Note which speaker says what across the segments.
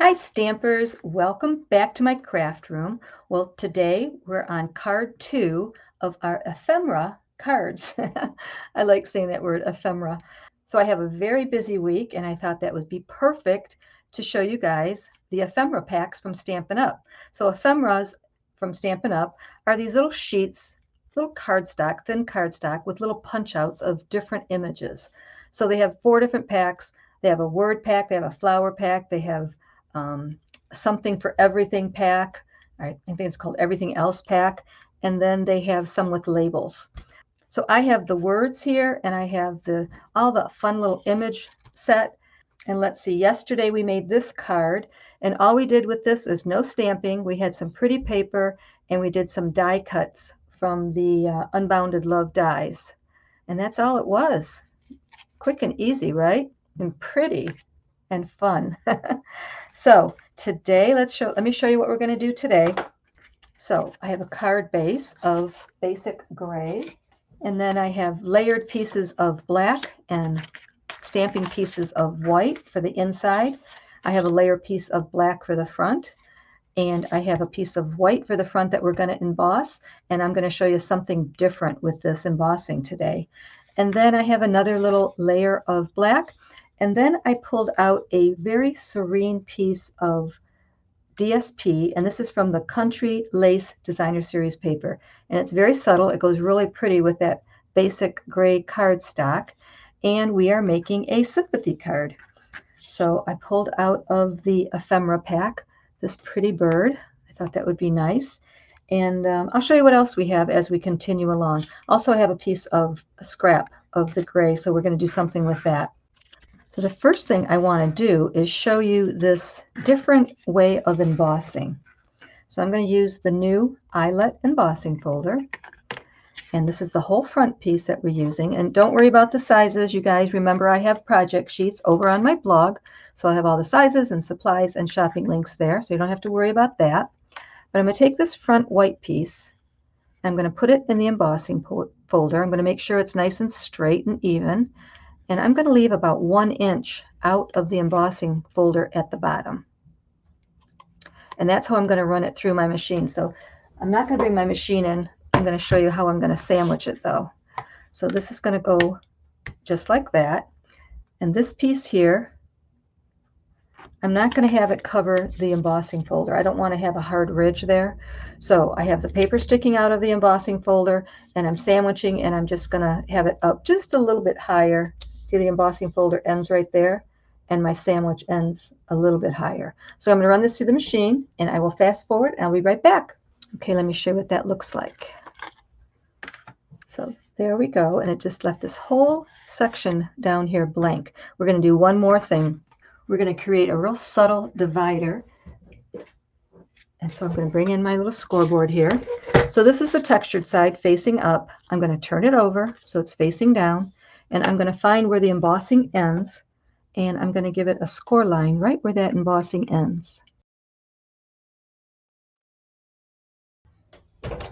Speaker 1: Hi Stampers, welcome back to my craft room. Well, today we're on card 2 of our ephemera cards. I like saying that word, ephemera. So I have a very busy week and I thought that would be perfect to show you guys the ephemera packs from Stampin' Up. So ephemeras from Stampin' Up are these little sheets, little cardstock, thin cardstock with little punch outs of different images. So they have 4 different packs. They have a word pack, they have a flower pack, they have something for everything pack. I think it's called everything else pack. And then they have some with labels. So I have the words here and I have all the fun little image set. And let's see, yesterday we made this card and all we did with this is no stamping. We had some pretty paper and we did some die cuts from the Unbounded Love dies. And that's all it was. Quick and easy, right? And pretty and fun. So today, let me show you what we're going to do today. So I have a card base of basic gray, and then I have layered pieces of black and stamping pieces of white for the inside. I have a layer piece of black for the front, and I have a piece of white for the front that we're going to emboss, and I'm going to show you something different with this embossing today. And then I have another little layer of black. And then I pulled out a very serene piece of DSP, and this is from the Country Lace Designer Series paper. And it's very subtle. It goes really pretty with that basic gray cardstock. And we are making a sympathy card. So I pulled out of the ephemera pack this pretty bird. I thought that would be nice. And I'll show you what else we have as we continue along. Also, I have a piece of a scrap of the gray, so we're going to do something with that. So the first thing I want to do is show you this different way of embossing. So I'm going to use the new eyelet embossing folder. And this is the whole front piece that we're using. And don't worry about the sizes, you guys. Remember, I have project sheets over on my blog. So I have all the sizes and supplies and shopping links there. So you don't have to worry about that. But I'm going to take this front white piece. I'm going to put it in the embossing folder. I'm going to make sure it's nice and straight and even. And I'm going to leave about 1 inch out of the embossing folder at the bottom. And that's how I'm going to run it through my machine. So I'm not going to bring my machine in. I'm going to show you how I'm going to sandwich it though. So this is going to go just like that. And this piece here, I'm not going to have it cover the embossing folder. I don't want to have a hard ridge there. So I have the paper sticking out of the embossing folder and I'm sandwiching, and I'm just going to have it up just a little bit higher. See, the embossing folder ends right there, and my sandwich ends a little bit higher. So I'm going to run this through the machine, and I will fast forward, and I'll be right back. Okay, let me show you what that looks like. So there we go, and it just left this whole section down here blank. We're going to do one more thing. We're going to create a real subtle divider. And so I'm going to bring in my little scoreboard here. So this is the textured side facing up. I'm going to turn it over so it's facing down. And I'm going to find where the embossing ends, and I'm going to give it a score line right where that embossing ends.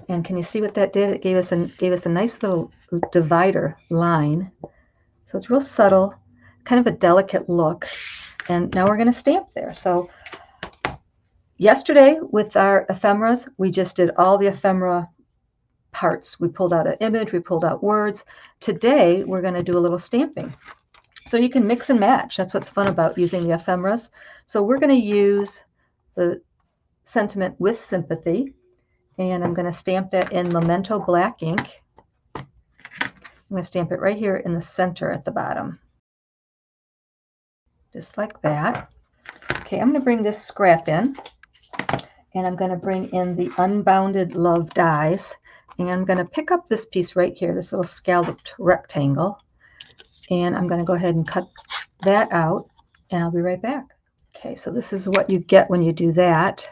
Speaker 1: And can you see what that did? It gave us a nice little divider line. So it's real subtle, kind of a delicate look. And now we're going to stamp there. So yesterday with our ephemeras, we just did all the ephemera parts. We pulled out an image, we pulled out words. Today, we're going to do a little stamping. So you can mix and match. That's what's fun about using the ephemeras. So we're going to use the sentiment with sympathy, and I'm going to stamp that in Memento black ink. I'm going to stamp it right here in the center at the bottom. Just like that. Okay, I'm going to bring this scrap in, and I'm going to bring in the Unbounded Love dies. And I'm going to pick up this piece right here, this little scalloped rectangle, and I'm going to go ahead and cut that out, and I'll be right back. Okay, so this is what you get when you do that.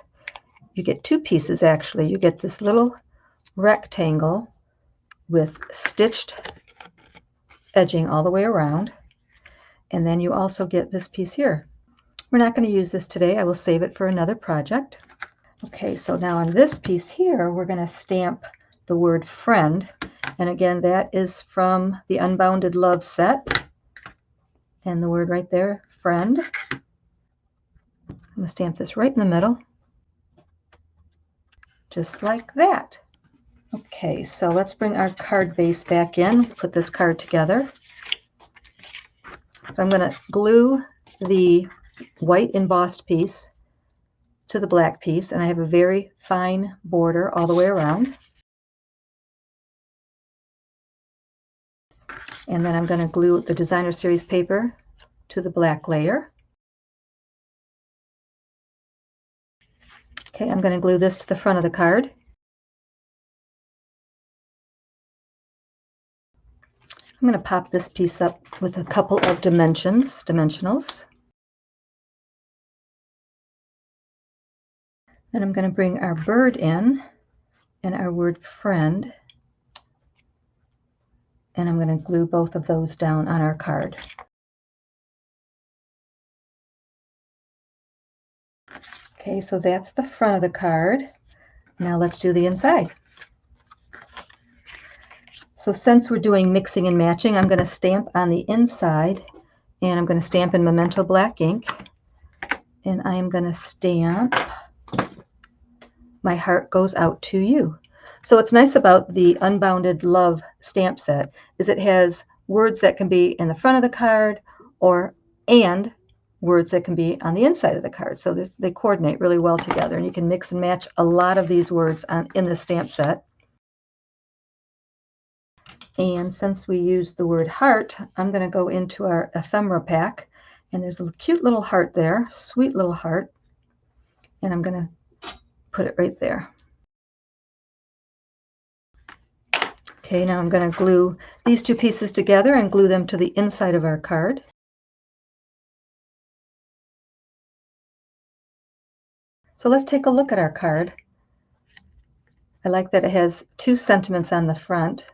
Speaker 1: You get 2 pieces actually. You get this little rectangle with stitched edging all the way around, and then you also get this piece here. We're not going to use this today. I will save it for another project. Okay, so now on this piece here, we're going to stamp the word friend, and again that is from the Unbounded Love set, and the word right there, friend. I'm going to stamp this right in the middle, just like that. Okay, so let's bring our card base back in, put this card together. So I'm going to glue the white embossed piece to the black piece, and I have a very fine border all the way around. And then I'm going to glue the designer series paper to the black layer. Okay, I'm going to glue this to the front of the card. I'm going to pop this piece up with a couple of dimensionals. Then I'm going to bring our bird in and our word friend, and I'm going to glue both of those down on our card. Okay, so that's the front of the card. Now let's do the inside. So since we're doing mixing and matching, I'm going to stamp on the inside, and I'm going to stamp in Memento black ink, and I am going to stamp My Heart Goes Out to You. So what's nice about the Unbounded Love stamp set is it has words that can be in the front of the card and words that can be on the inside of the card. So they coordinate really well together, and you can mix and match a lot of these words in the stamp set. And since we used the word heart, I'm going to go into our ephemera pack, and there's a cute little heart there, sweet little heart, and I'm going to put it right there. Okay, now I'm going to glue these two pieces together and glue them to the inside of our card. So let's take a look at our card. I like that it has two sentiments on the front.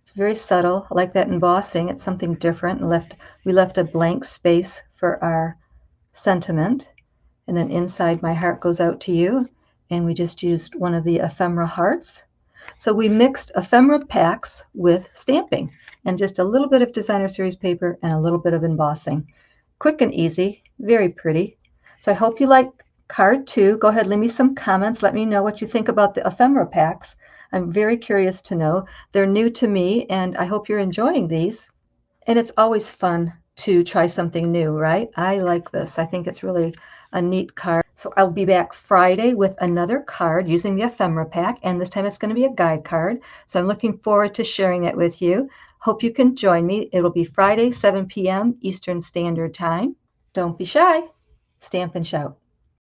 Speaker 1: It's very subtle. I like that embossing. It's something different. We left a blank space for our sentiment. And then inside, My Heart Goes Out to You. And we just used one of the ephemera hearts. So we mixed ephemera packs with stamping and just a little bit of designer series paper and a little bit of embossing. Quick and easy, very pretty. So I hope you like card 2. Go ahead, leave me some comments. Let me know what you think about the ephemera packs. I'm very curious to know. They're new to me, and I hope you're enjoying these. And it's always fun to try something new, right? I like this. I think it's really a neat card. So I'll be back Friday with another card using the ephemera pack, and this time it's going to be a guide card. So I'm looking forward to sharing that with you. Hope you can join me. It'll be Friday, 7 p.m. Eastern Standard Time. Don't be shy. Stamp and shout.